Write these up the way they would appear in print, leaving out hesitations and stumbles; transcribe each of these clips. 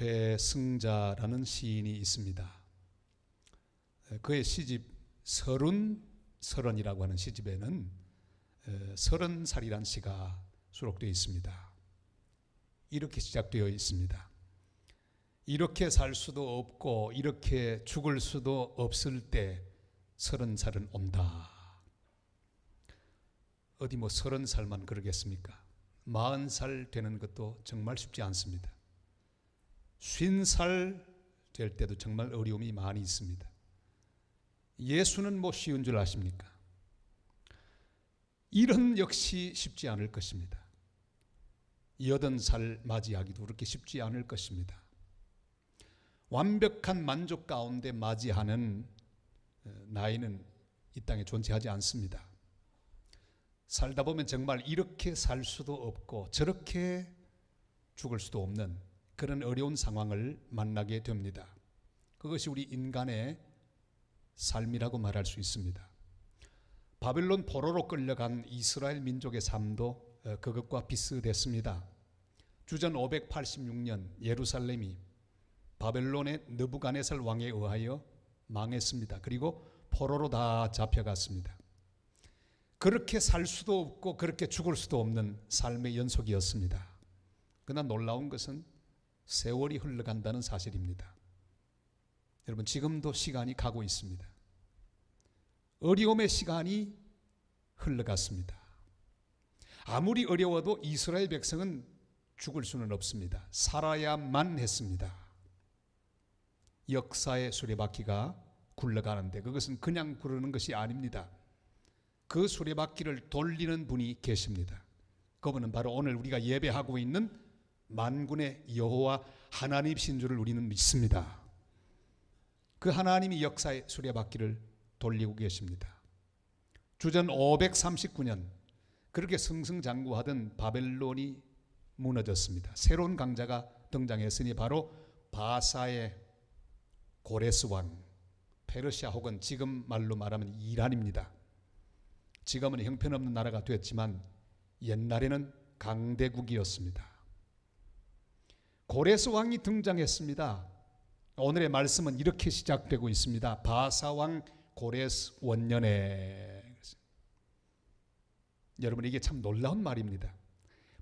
최승자라는 시인이 있습니다. 그의 시집 서른이라고 하는 시집에는 30살이란 시가 수록되어 있습니다. 이렇게 시작되어 있습니다. 이렇게 살 수도 없고 이렇게 죽을 수도 없을 때 30살은 온다. 어디 30살만 그러겠습니까? 40살 되는 것도 정말 쉽지 않습니다. 50살 될 때도 정말 어려움이 많이 있습니다. 예수는 쉬운 줄 아십니까? 일은 역시 쉽지 않을 것입니다. 80살 맞이하기도 그렇게 쉽지 않을 것입니다. 완벽한 만족 가운데 맞이하는 나이는 이 땅에 존재하지 않습니다. 살다 보면 정말 이렇게 살 수도 없고 저렇게 죽을 수도 없는 그런 어려운 상황을 만나게 됩니다. 그것이 우리 인간의 삶이라고 말할 수 있습니다. 바벨론 포로로 끌려간 이스라엘 민족의 삶도 그것과 비슷했습니다. 주전 586년 예루살렘이 바벨론의 느부갓네살 왕에 의하여 망했습니다. 그리고 포로로 다 잡혀갔습니다. 그렇게 살 수도 없고 그렇게 죽을 수도 없는 삶의 연속이었습니다. 그러나 놀라운 것은 세월이 흘러간다는 사실입니다. 여러분, 지금도 시간이 가고 있습니다. 어려움의 시간이 흘러갔습니다. 아무리 어려워도 이스라엘 백성은 죽을 수는 없습니다. 살아야만 했습니다. 역사의 수레바퀴가 굴러가는데 그것은 그냥 구르는 것이 아닙니다. 그 수레바퀴를 돌리는 분이 계십니다. 그분은 바로 오늘 우리가 예배하고 있는 만군의 여호와 하나님이신 줄을 우리는 믿습니다. 그 하나님이 역사의 수레바퀴를 돌리고 계십니다. 주전 539년 그렇게 승승장구하던 바벨론이 무너졌습니다. 새로운 강자가 등장했으니 바로 바사의 고레스 왕, 페르시아 혹은 지금 말로 말하면 이란입니다. 지금은 형편없는 나라가 됐지만 옛날에는 강대국이었습니다. 고레스 왕이 등장했습니다. 오늘의 말씀은 이렇게 시작되고 있습니다. 바사 왕 고레스 원년에. 여러분, 이게 참 놀라운 말입니다.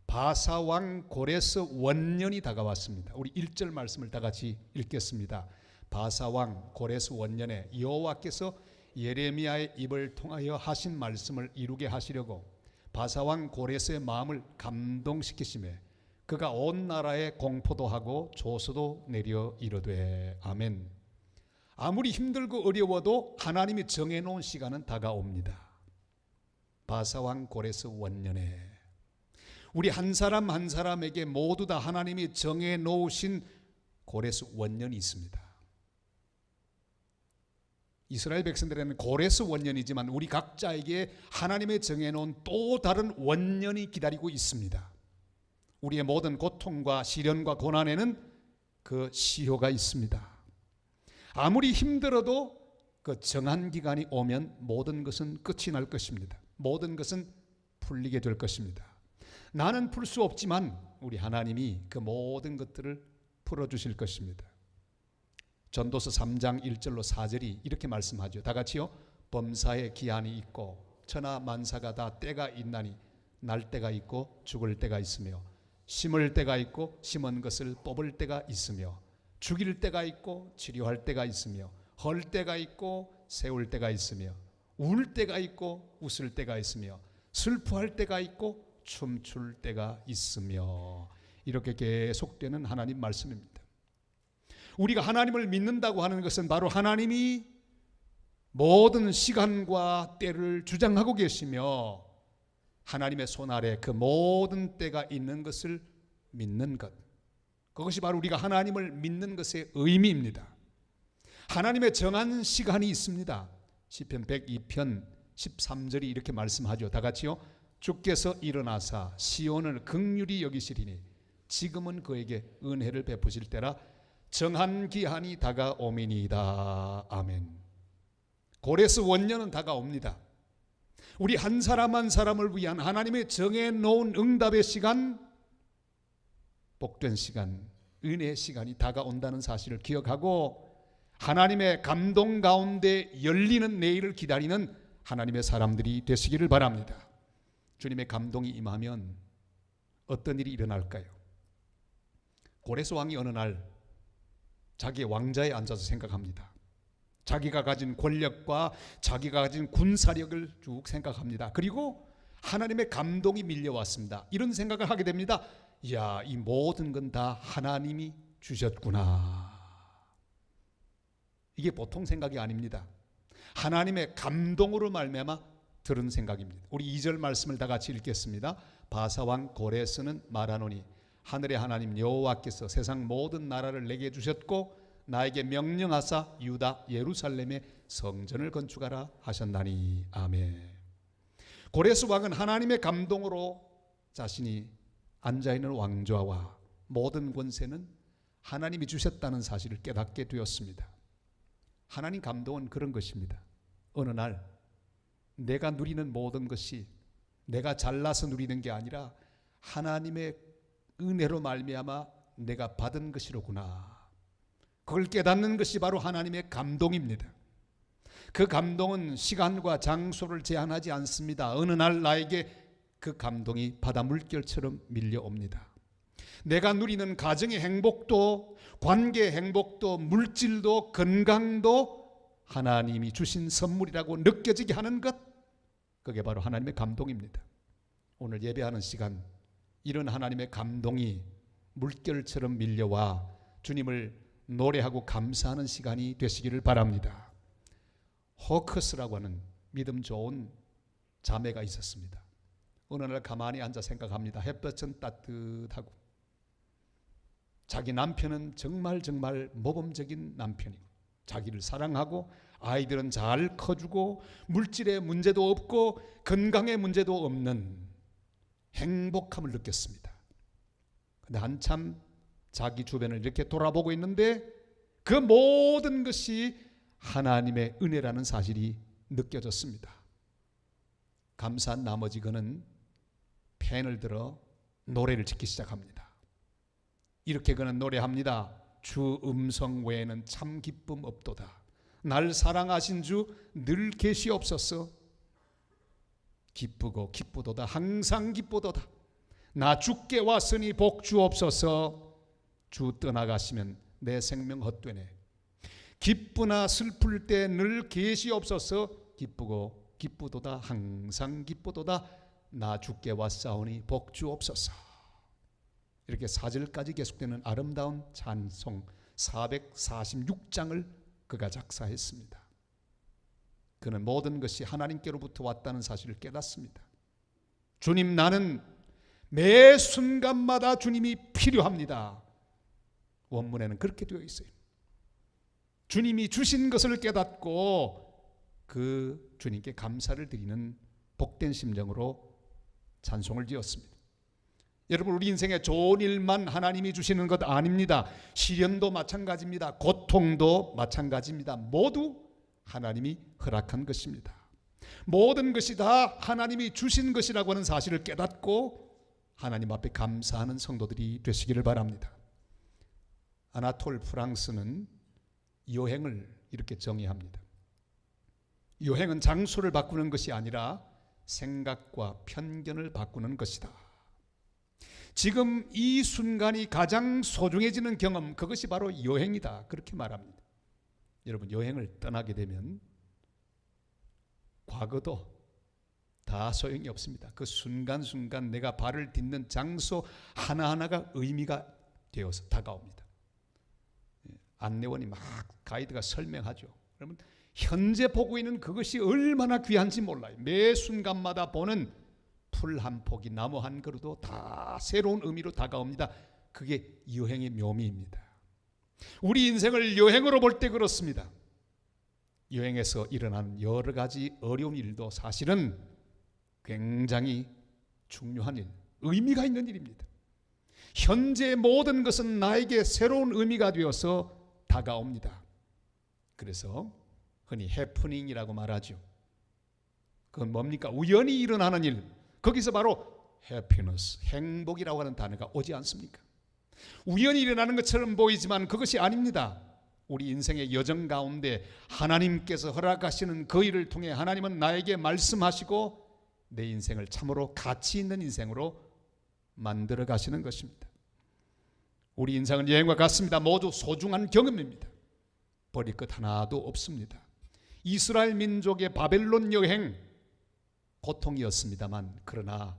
바사 왕 고레스 원년이 다가왔습니다. 우리 1절 말씀을 다 같이 읽겠습니다. 바사 왕 고레스 원년에 여호와께서 예레미야의 입을 통하여 하신 말씀을 이루게 하시려고 바사 왕 고레스의 마음을 감동시키시매 그가 온 나라에 공포도 하고 조서도 내려 이르되. 아멘. 아무리 힘들고 어려워도 하나님이 정해놓은 시간은 다가옵니다. 바사 왕 고레스 원년에 우리 한 사람 한 사람에게 모두 다 하나님이 정해놓으신 고레스 원년이 있습니다. 이스라엘 백성들에는 고레스 원년이지만 우리 각자에게 하나님의 정해놓은 또 다른 원년이 기다리고 있습니다. 우리의 모든 고통과 시련과 고난에는 그 시효가 있습니다. 아무리 힘들어도 그 정한 기간이 오면 모든 것은 끝이 날 것입니다. 모든 것은 풀리게 될 것입니다. 나는 풀 수 없지만 우리 하나님이 그 모든 것들을 풀어주실 것입니다. 전도서 3장 1절로 4절이 이렇게 말씀하죠. 다 같이요. 범사에 기한이 있고 천하 만사가 다 때가 있나니 날 때가 있고 죽을 때가 있으며 심을 때가 있고 심은 것을 뽑을 때가 있으며 죽일 때가 있고 치료할 때가 있으며 헐 때가 있고 세울 때가 있으며 울 때가 있고 웃을 때가 있으며 슬퍼할 때가 있고 춤출 때가 있으며 이렇게 계속되는 하나님 말씀입니다. 우리가 하나님을 믿는다고 하는 것은 바로 하나님이 모든 시간과 때를 주장하고 계시며 하나님의 손 아래 그 모든 때가 있는 것을 믿는 것, 그것이 바로 우리가 하나님을 믿는 것의 의미입니다. 하나님의 정한 시간이 있습니다. 시편 102편 13절이 이렇게 말씀하죠. 다 같이요. 주께서 일어나사 시온을 긍휼히 여기시리니 지금은 그에게 은혜를 베푸실 때라 정한 기한이 다가오미니이다. 아멘. 고레스 원년은 다가옵니다. 우리 한 사람 한 사람을 위한 하나님의 정해놓은 응답의 시간, 복된 시간 은혜의 시간이 다가온다는 사실을 기억하고 하나님의 감동 가운데 열리는 내일을 기다리는 하나님의 사람들이 되시기를 바랍니다. 주님의 감동이 임하면 어떤 일이 일어날까요? 고레스 왕이 어느 날 자기의 왕자에 앉아서 생각합니다. 자기가 가진 권력과 자기가 가진 군사력을 쭉 생각합니다. 그리고 하나님의 감동이 밀려왔습니다. 이런 생각을 하게 됩니다. 이야, 이 모든 건 다 하나님이 주셨구나. 이게 보통 생각이 아닙니다. 하나님의 감동으로 말미암아 들은 생각입니다. 우리 2절 말씀을 다 같이 읽겠습니다. 바사왕 고레스는 말하노니 하늘의 하나님 여호와께서 세상 모든 나라를 내게 주셨고 나에게 명령하사 유다 예루살렘에 성전을 건축하라 하셨나니. 아멘. 고레스 왕은 하나님의 감동으로 자신이 앉아있는 왕좌와 모든 권세는 하나님이 주셨다는 사실을 깨닫게 되었습니다. 하나님 감동은 그런 것입니다. 어느 날 내가 누리는 모든 것이 내가 잘나서 누리는 게 아니라 하나님의 은혜로 말미암아 내가 받은 것이로구나. 그걸 깨닫는 것이 바로 하나님의 감동입니다. 그 감동은 시간과 장소를 제한하지 않습니다. 어느 날 나에게 그 감동이 바다 물결처럼 밀려옵니다. 내가 누리는 가정의 행복도, 관계의 행복도, 물질도, 건강도 하나님이 주신 선물이라고 느껴지게 하는 것, 그게 바로 하나님의 감동입니다. 오늘 예배하는 시간, 이런 하나님의 감동이 물결처럼 밀려와 주님을 노래하고 감사하는 시간이 되시기를 바랍니다. 호커스라고 하는 믿음 좋은 자매가 있었습니다. 어느 날 가만히 앉아 생각합니다. 햇볕은 따뜻하고 자기 남편은 정말 모범적인 남편이고 자기를 사랑하고 아이들은 잘 커주고 물질의 문제도 없고 건강의 문제도 없는 행복함을 느꼈습니다. 근데 한참 자기 주변을 이렇게 돌아보고 있는데 그 모든 것이 하나님의 은혜라는 사실이 느껴졌습니다. 감사한 나머지 그는 펜을 들어 노래를 짓기 시작합니다. 이렇게 그는 노래합니다. 주 음성 외에는 참 기쁨 없도다. 날 사랑하신 주 늘 계시옵소서. 기쁘고 기쁘도다. 항상 기쁘도다. 나 주께 왔으니 복 주옵소서. 주 떠나가시면 내 생명 헛되네. 기쁘나 슬플 때 늘 계시옵소서. 기쁘고 기쁘도다. 항상 기쁘도다. 나 주께 왔사오니 복 주옵소서. 이렇게 4절까지 계속되는 아름다운 찬송 446장을 그가 작사했습니다. 그는 모든 것이 하나님께로부터 왔다는 사실을 깨닫습니다. 주님, 나는 매 순간마다 주님이 필요합니다. 원문에는 그렇게 되어 있어요. 주님이 주신 것을 깨닫고 그 주님께 감사를 드리는 복된 심정으로 찬송을 지었습니다. 여러분, 우리 인생에 좋은 일만 하나님이 주시는 것 아닙니다. 시련도 마찬가지입니다. 고통도 마찬가지입니다. 모두 하나님이 허락한 것입니다. 모든 것이 다 하나님이 주신 것이라고 하는 사실을 깨닫고 하나님 앞에 감사하는 성도들이 되시기를 바랍니다. 아나톨 프랑스는 여행을 이렇게 정의합니다. 여행은 장소를 바꾸는 것이 아니라 생각과 편견을 바꾸는 것이다. 지금 이 순간이 가장 소중해지는 경험, 그것이 바로 여행이다. 그렇게 말합니다. 여러분, 여행을 떠나게 되면 과거도 다 소용이 없습니다. 그 순간순간 내가 발을 딛는 장소 하나하나가 의미가 되어서 다가옵니다. 안내원이 막 가이드가 설명하죠. 그러면 현재 보고 있는 그것이 얼마나 귀한지 몰라요. 매 순간마다 보는 풀 한 폭이 나무 한 그루도 다 새로운 의미로 다가옵니다. 그게 여행의 묘미입니다. 우리 인생을 여행으로 볼 때 그렇습니다. 여행에서 일어나는 여러 가지 어려운 일도 사실은 굉장히 중요한 일, 의미가 있는 일입니다. 현재의 모든 것은 나에게 새로운 의미가 되어서 다가옵니다. 그래서 흔히 해프닝이라고 말하죠. 그건 뭡니까? 우연히 일어나는 일. 거기서 바로 해피너스, 행복이라고 하는 단어가 오지 않습니까? 우연히 일어나는 것처럼 보이지만 그것이 아닙니다. 우리 인생의 여정 가운데 하나님께서 허락하시는 그 일을 통해 하나님은 나에게 말씀하시고 내 인생을 참으로 가치 있는 인생으로 만들어 가시는 것입니다. 우리 인생은 여행과 같습니다. 모두 소중한 경험입니다. 버릴 것 하나도 없습니다. 이스라엘 민족의 바벨론 여행 고통이었습니다만 그러나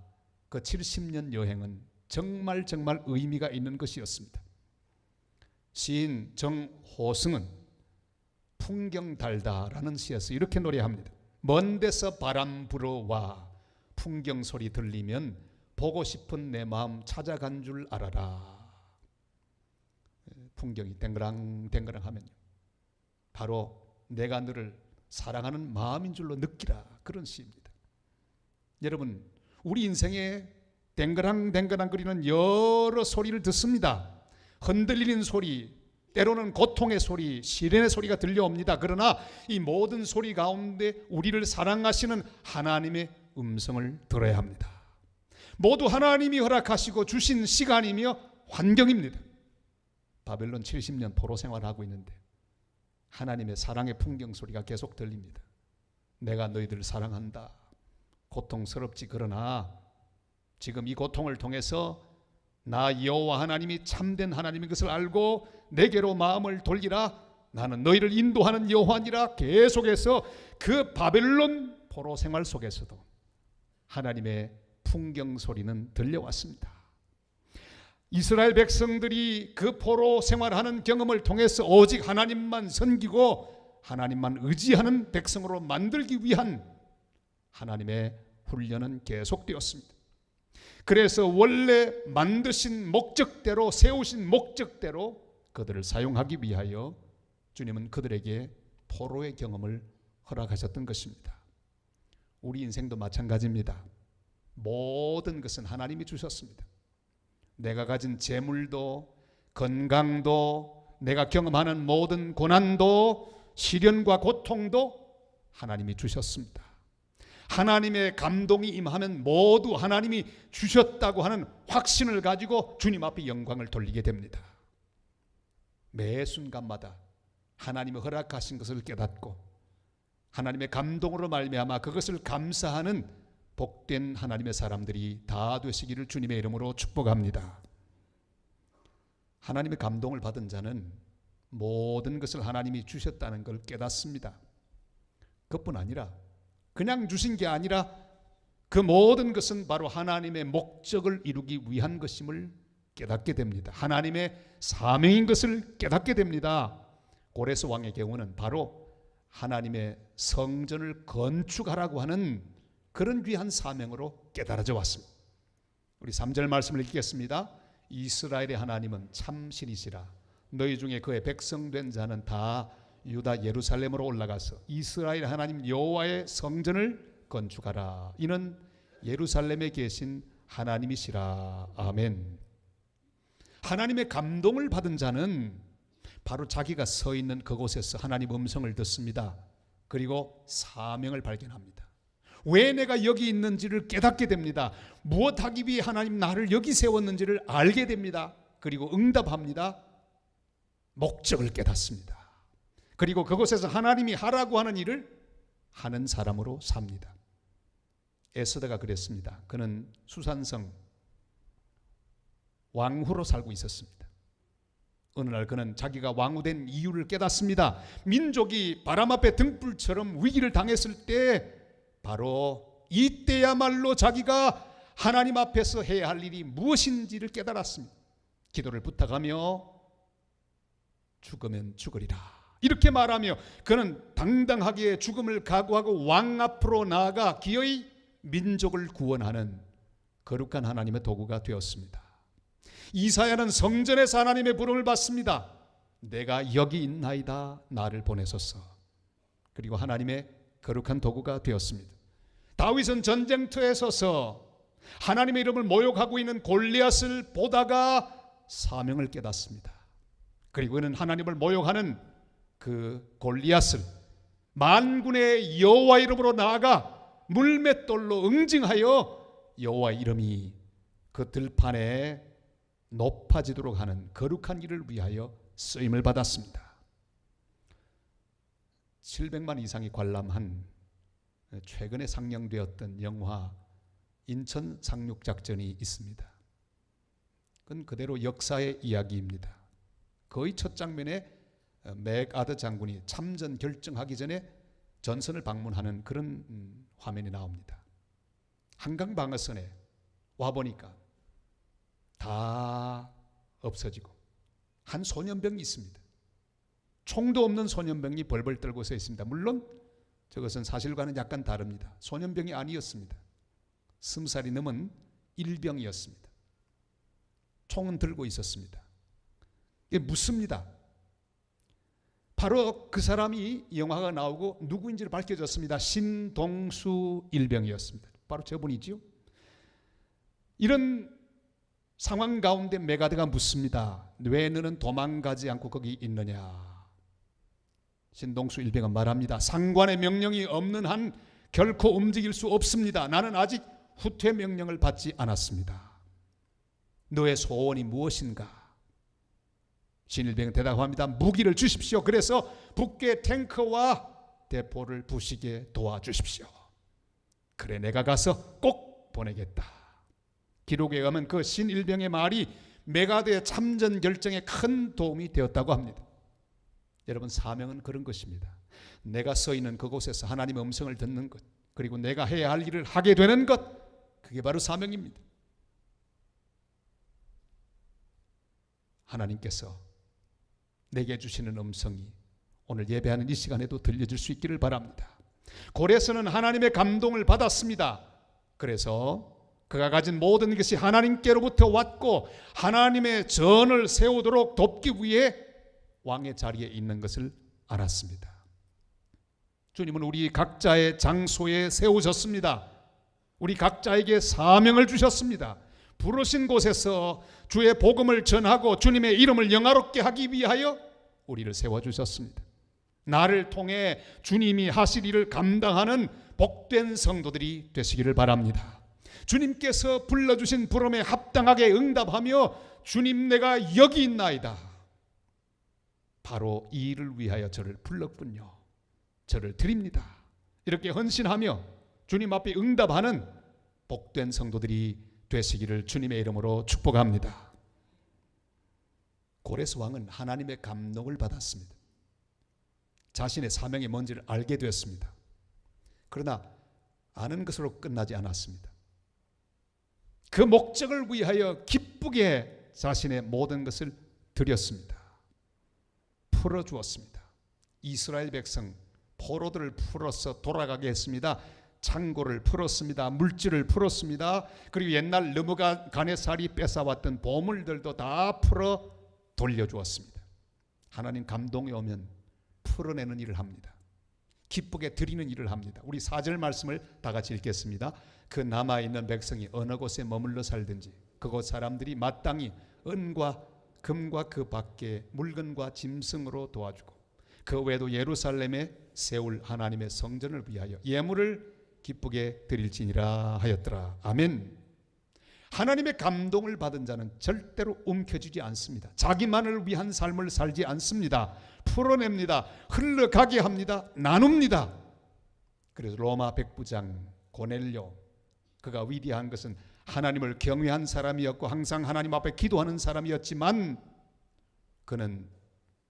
그 70년 여행은 정말 의미가 있는 것이었습니다. 시인 정호승은 풍경 달다라는 시에서 이렇게 노래합니다. 먼 데서 바람 불어와 풍경 소리 들리면 보고 싶은 내 마음 찾아간 줄 알아라. 풍경이 댕그랑 하면요, 바로 내가 너를 사랑하는 마음인 줄로 느끼라. 그런 시입니다. 여러분, 우리 인생에 댕그랑 거리는 여러 소리를 듣습니다. 흔들리는 소리, 때로는 고통의 소리, 시련의 소리가 들려옵니다. 그러나 이 모든 소리 가운데 우리를 사랑하시는 하나님의 음성을 들어야 합니다. 모두 하나님이 허락하시고 주신 시간이며 환경입니다. 바벨론 70년 포로 생활하고 있는데 하나님의 사랑의 풍경 소리가 계속 들립니다. 내가 너희들을 사랑한다. 고통스럽지. 그러나 지금 이 고통을 통해서 나 여호와 하나님이 참된 하나님인 것을 알고 내게로 마음을 돌리라. 나는 너희를 인도하는 여호와니라. 계속해서 그 바벨론 포로 생활 속에서도 하나님의 풍경 소리는 들려왔습니다. 이스라엘 백성들이 그 포로 생활하는 경험을 통해서 오직 하나님만 섬기고 하나님만 의지하는 백성으로 만들기 위한 하나님의 훈련은 계속되었습니다. 그래서 원래 만드신 목적대로, 세우신 목적대로 그들을 사용하기 위하여 주님은 그들에게 포로의 경험을 허락하셨던 것입니다. 우리 인생도 마찬가지입니다. 모든 것은 하나님이 주셨습니다. 내가 가진 재물도, 건강도, 내가 경험하는 모든 고난도, 시련과 고통도 하나님이 주셨습니다. 하나님의 감동이 임하면 모두 하나님이 주셨다고 하는 확신을 가지고 주님 앞에 영광을 돌리게 됩니다. 매 순간마다 하나님이 허락하신 것을 깨닫고 하나님의 감동으로 말미암아 그것을 감사하는 복된 하나님의 사람들이 다 되시기를 주님의 이름으로 축복합니다. 하나님의 감동을 받은 자는 모든 것을 하나님이 주셨다는 걸 깨닫습니다. 그뿐 아니라 그냥 주신 게 아니라 그 모든 것은 바로 하나님의 목적을 이루기 위한 것임을 깨닫게 됩니다. 하나님의 사명인 것을 깨닫게 됩니다. 고레스 왕의 경우는 바로 하나님의 성전을 건축하라고 하는 그런 귀한 사명으로 깨달아져 왔습니다. 우리 3절 말씀을 읽겠습니다. 이스라엘의 하나님은 참신이시라. 너희 중에 그의 백성된 자는 다 유다 예루살렘으로 올라가서 이스라엘 하나님 여호와의 성전을 건축하라. 이는 예루살렘에 계신 하나님이시라. 아멘. 하나님의 감동을 받은 자는 바로 자기가 서 있는 그곳에서 하나님 음성을 듣습니다. 그리고 사명을 발견합니다. 왜 내가 여기 있는지를 깨닫게 됩니다. 무엇하기 위해 하나님 나를 여기 세웠는지를 알게 됩니다. 그리고 응답합니다. 목적을 깨닫습니다. 그리고 그곳에서 하나님이 하라고 하는 일을 하는 사람으로 삽니다. 에스더가 그랬습니다. 그는 수산성 왕후로 살고 있었습니다. 어느 날 그는 자기가 왕후된 이유를 깨닫습니다. 민족이 바람 앞에 등불처럼 위기를 당했을 때 바로 이때야말로 자기가 하나님 앞에서 해야 할 일이 무엇인지를 깨달았습니다. 기도를 부탁하며 죽으면 죽으리라 이렇게 말하며 그는 당당하게 죽음을 각오하고 왕 앞으로 나아가 기어이 민족을 구원하는 거룩한 하나님의 도구가 되었습니다. 이사야는 성전에서 하나님의 부름을 받습니다. 내가 여기 있나이다 나를 보내소서. 그리고 하나님의 거룩한 도구가 되었습니다. 다윗은 전쟁터에 서서 하나님의 이름을 모욕하고 있는 골리앗을 보다가 사명을 깨닫습니다. 그리고 그는 하나님을 모욕하는 그 골리앗을 만군의 여호와 이름으로 나아가 물맷돌로 응징하여 여호와 이름이 그 들판에 높아지도록 하는 거룩한 일을 위하여 쓰임을 받았습니다. 700만 이상이 관람한 최근에 상영되었던 영화 인천 상륙작전이 있습니다. 그건 그대로 역사의 이야기입니다. 거의 첫 장면에 맥아더 장군이 참전 결정하기 전에 전선을 방문하는 그런 화면이 나옵니다. 한강 방어선에 와보니까 다 없어지고 한 소년병이 있습니다. 총도 없는 소년병이 벌벌 떨고 서 있습니다. 물론 저것은 사실과는 약간 다릅니다. 소년병이 아니었습니다. 20살이 넘은 일병이었습니다. 총은 들고 있었습니다. 이게 묻습니다. 바로 그 사람이 영화가 나오고 누구인지를 밝혀졌습니다. 신동수 일병이었습니다. 바로 저분이지요. 이런 상황 가운데 메가드가 묻습니다. 왜 너는 도망가지 않고 거기 있느냐? 신동수 일병은 말합니다. 상관의 명령이 없는 한 결코 움직일 수 없습니다. 나는 아직 후퇴 명령을 받지 않았습니다. 너의 소원이 무엇인가? 신일병은 대답합니다. 무기를 주십시오. 그래서 북괴 탱크와 대포를 부시게 도와주십시오. 그래, 내가 가서 꼭 보내겠다. 기록에 의하면 그 신일병의 말이 메가드의 참전 결정에 큰 도움이 되었다고 합니다. 여러분, 사명은 그런 것입니다. 내가 서 있는 그곳에서 하나님의 음성을 듣는 것, 그리고 내가 해야 할 일을 하게 되는 것, 그게 바로 사명입니다. 하나님께서 내게 주시는 음성이 오늘 예배하는 이 시간에도 들려질 수 있기를 바랍니다. 고레스는 하나님의 감동을 받았습니다. 그래서 그가 가진 모든 것이 하나님께로부터 왔고 하나님의 전을 세우도록 돕기 위해 왕의 자리에 있는 것을 알았습니다. 주님은 우리 각자의 장소에 세우셨습니다. 우리 각자에게 사명을 주셨습니다. 부르신 곳에서 주의 복음을 전하고 주님의 이름을 영화롭게 하기 위하여 우리를 세워주셨습니다. 나를 통해 주님이 하실 일을 감당하는 복된 성도들이 되시기를 바랍니다. 주님께서 불러주신 부름에 합당하게 응답하며 주님, 내가 여기 있나이다. 바로 이 일을 위하여 저를 불렀군요. 저를 드립니다. 이렇게 헌신하며 주님 앞에 응답하는 복된 성도들이 되시기를 주님의 이름으로 축복합니다. 고레스 왕은 하나님의 감동을 받았습니다. 자신의 사명이 뭔지를 알게 되었습니다. 그러나 아는 것으로 끝나지 않았습니다. 그 목적을 위하여 기쁘게 자신의 모든 것을 드렸습니다. 풀어주었습니다. 이스라엘 백성 포로들을 풀어서 돌아가게 했습니다. 창고를 풀었습니다. 물질을 풀었습니다. 그리고 옛날 느부갓네살이 뺏어왔던 보물들도 다 풀어 돌려주었습니다. 하나님 감동이 오면 풀어내는 일을 합니다. 기쁘게 드리는 일을 합니다. 우리 4절 말씀을 다 같이 읽겠습니다. 그 남아있는 백성이 어느 곳에 머물러 살든지 그곳 사람들이 마땅히 은과 금과 그 밖에 물건과 짐승으로 도와주고 그 외에도 예루살렘에 세울 하나님의 성전을 위하여 예물을 기쁘게 드릴지니라 하였더라. 아멘. 하나님의 감동을 받은 자는 절대로 움켜쥐지 않습니다. 자기만을 위한 삶을 살지 않습니다. 풀어냅니다. 흘러가게 합니다. 나눕니다. 그래서 로마 백부장 고넬료, 그가 위대한 것은 하나님을 경외한 사람이었고 항상 하나님 앞에 기도하는 사람이었지만 그는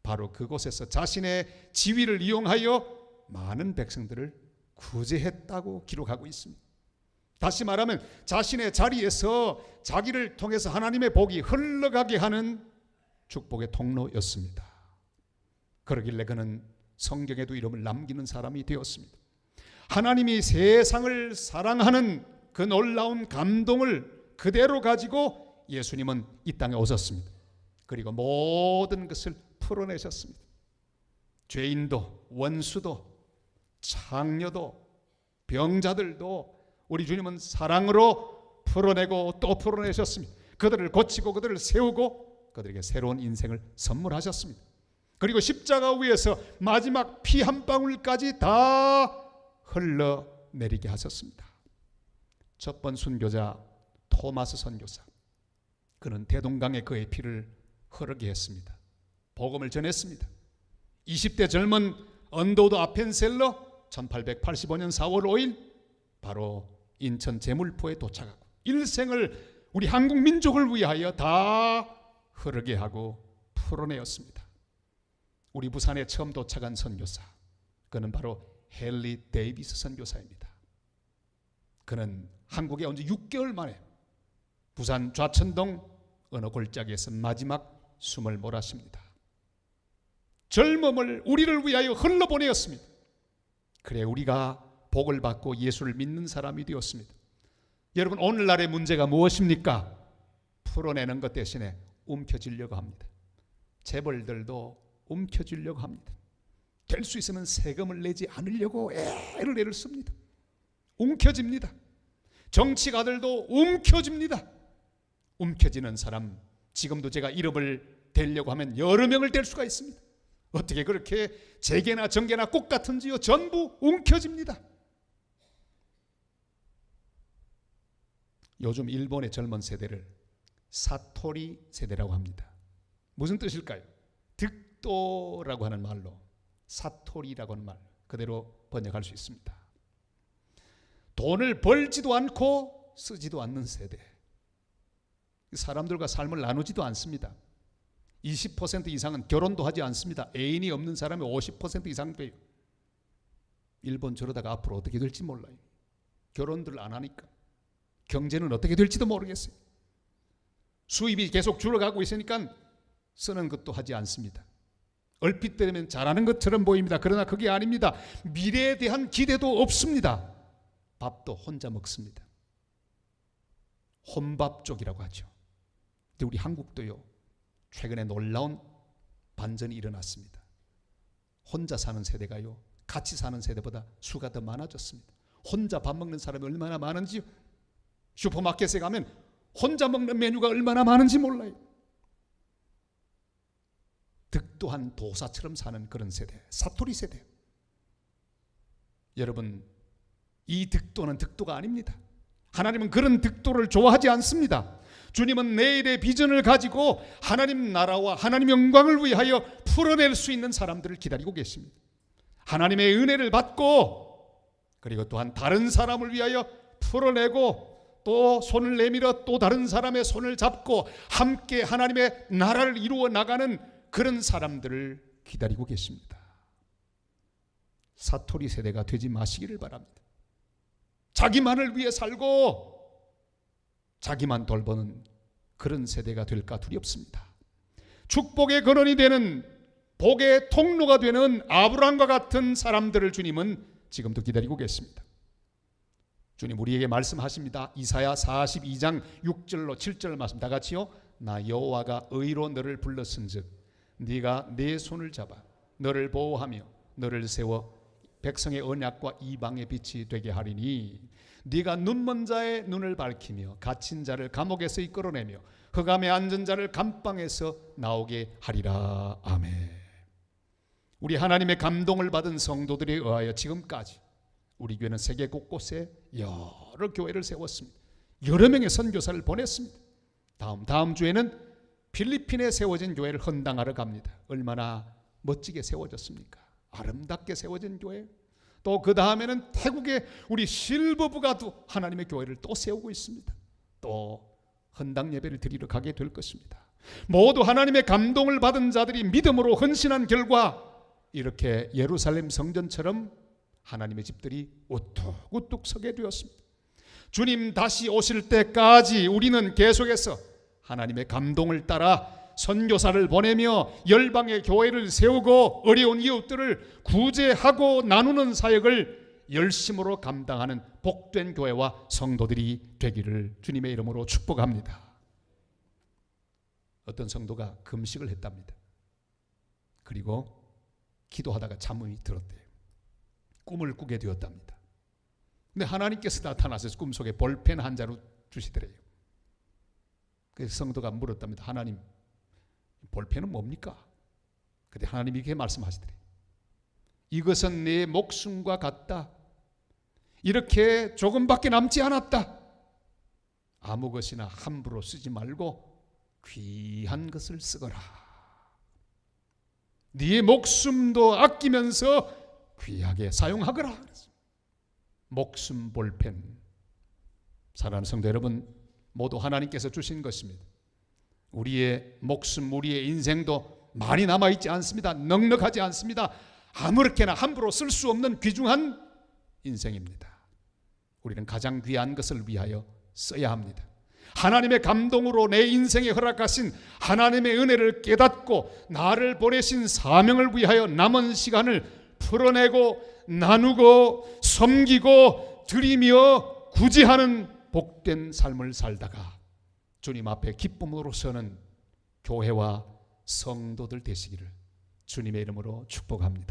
바로 그곳에서 자신의 지위를 이용하여 많은 백성들을 구제했다고 기록하고 있습니다. 다시 말하면 자신의 자리에서 자기를 통해서 하나님의 복이 흘러가게 하는 축복의 통로였습니다. 그러길래 그는 성경에도 이름을 남기는 사람이 되었습니다. 하나님이 세상을 사랑하는 그 놀라운 감동을 그대로 가지고 예수님은 이 땅에 오셨습니다. 그리고 모든 것을 풀어내셨습니다. 죄인도 원수도 창녀도 병자들도 우리 주님은 사랑으로 풀어내고 또 풀어내셨습니다. 그들을 고치고 그들을 세우고 그들에게 새로운 인생을 선물하셨습니다. 그리고 십자가 위에서 마지막 피 한 방울까지 다 흘러내리게 하셨습니다. 첫 번 순교자 토마스 선교사, 그는 대동강에 그의 피를 흐르게 했습니다. 복음을 전했습니다. 20대 젊은 언더우드 아펜셀러 1885년 4월 5일 바로 인천 제물포에 도착하고 일생을 우리 한국 민족을 위하여 다 흐르게 하고 풀어내었습니다. 우리 부산에 처음 도착한 선교사, 그는 바로 헨리 데이비스 선교사입니다. 그는 한국에 온 지 6개월 만에 부산 좌천동 어느 골짜기에서 마지막 숨을 몰았습니다. 젊음을 우리를 위하여 흘러보내었습니다. 그래 우리가 복을 받고 예수를 믿는 사람이 되었습니다. 여러분, 오늘날의 문제가 무엇입니까? 풀어내는 것 대신에 움켜쥐려고 합니다. 재벌들도 움켜쥐려고 합니다. 될 수 있으면 세금을 내지 않으려고 애를 씁니다. 움켜집니다. 정치가들도 움켜집니다. 움켜지는 사람, 지금도 제가 이름을 대려고 하면 여러 명을 댈 수가 있습니다. 어떻게 그렇게 재계나 정계나 꽃 같은지요? 전부 움켜집니다. 요즘 일본의 젊은 세대를 사토리 세대라고 합니다. 무슨 뜻일까요? 득도라고 하는 말로 사토리라고 하는 말 그대로 번역할 수 있습니다. 돈을 벌지도 않고 쓰지도 않는 세대. 사람들과 삶을 나누지도 않습니다. 20% 이상은 결혼도 하지 않습니다. 애인이 없는 사람이 50% 이상 돼요. 일본 저러다가 앞으로 어떻게 될지 몰라요. 결혼들 안 하니까. 경제는 어떻게 될지도 모르겠어요. 수입이 계속 줄어가고 있으니까 쓰는 것도 하지 않습니다. 얼핏 들으면 잘하는 것처럼 보입니다. 그러나 그게 아닙니다. 미래에 대한 기대도 없습니다. 밥도 혼자 먹습니다. 혼밥족이라고 하죠. 근데 우리 한국도요, 최근에 놀라운 반전이 일어났습니다. 혼자 사는 세대가요, 같이 사는 세대보다 수가 더 많아졌습니다. 혼자 밥 먹는 사람이 얼마나 많은지요. 슈퍼마켓에 가면 혼자 먹는 메뉴가 얼마나 많은지 몰라요. 득도한 도사처럼 사는 그런 세대, 사토리 세대. 여러분, 이 득도는 득도가 아닙니다. 하나님은 그런 득도를 좋아하지 않습니다. 주님은 내일의 비전을 가지고 하나님 나라와 하나님 영광을 위하여 풀어낼 수 있는 사람들을 기다리고 계십니다. 하나님의 은혜를 받고 그리고 또한 다른 사람을 위하여 풀어내고 또 손을 내밀어 또 다른 사람의 손을 잡고 함께 하나님의 나라를 이루어 나가는 그런 사람들을 기다리고 계십니다. 사토리 세대가 되지 마시기를 바랍니다. 자기만을 위해 살고 자기만 돌보는 그런 세대가 될까 두렵습니다. 축복의 근원이 되는, 복의 통로가 되는 아브라함과 같은 사람들을 주님은 지금도 기다리고 계십니다. 주님 우리에게 말씀하십니다. 이사야 42장 6절로 7절 말씀 다 같이요. 나 여호와가 의로 너를 불렀은즉 네가 내 손을 잡아 너를 보호하며 너를 세워 백성의 언약과 이방의 빛이 되게 하리니 네가 눈먼 자의 눈을 밝히며 갇힌 자를 감옥에서 이끌어내며 흑암에 앉은 자를 감방에서 나오게 하리라. 아멘. 우리 하나님의 감동을 받은 성도들에 의하여 지금까지 우리 교회는 세계 곳곳에 여러 교회를 세웠습니다. 여러 명의 선교사를 보냈습니다. 다음 주에는 필리핀에 세워진 교회를 헌당하러 갑니다. 얼마나 멋지게 세워졌습니까? 아름답게 세워진 교회. 또 그 다음에는 태국에 우리 실버부가 하나님의 교회를 또 세우고 있습니다. 또 헌당 예배를 드리러 가게 될 것입니다. 모두 하나님의 감동을 받은 자들이 믿음으로 헌신한 결과 이렇게 예루살렘 성전처럼 하나님의 집들이 우뚝우뚝 서게 되었습니다. 주님 다시 오실 때까지 우리는 계속해서 하나님의 감동을 따라 선교사를 보내며 열방의 교회를 세우고 어려운 이웃들을 구제하고 나누는 사역을 열심으로 감당하는 복된 교회와 성도들이 되기를 주님의 이름으로 축복합니다. 어떤 성도가 금식을 했답니다. 그리고 기도하다가 잠이 들었대요. 꿈을 꾸게 되었답니다. 근데 하나님께서 나타나서 꿈속에 볼펜 한 자루 주시더래요. 그래서 성도가 물었답니다. 하나님, 볼펜은 뭡니까? 그때 하나님이 이렇게 말씀하시더래요. 이것은 내 목숨과 같다. 이렇게 조금밖에 남지 않았다. 아무 것이나 함부로 쓰지 말고 귀한 것을 쓰거라. 네 목숨도 아끼면서 귀하게 사용하거라. 목숨 볼펜. 사랑하는 성도 여러분, 모두 하나님께서 주신 것입니다. 우리의 목숨, 우리의 인생도 많이 남아있지 않습니다. 넉넉하지 않습니다. 아무렇게나 함부로 쓸 수 없는 귀중한 인생입니다. 우리는 가장 귀한 것을 위하여 써야 합니다. 하나님의 감동으로 내 인생에 허락하신 하나님의 은혜를 깨닫고 나를 보내신 사명을 위하여 남은 시간을 풀어내고 나누고 섬기고 드리며 구제하는 복된 삶을 살다가 주님 앞에 기쁨으로 서는 교회와 성도들 되시기를 주님의 이름으로 축복합니다.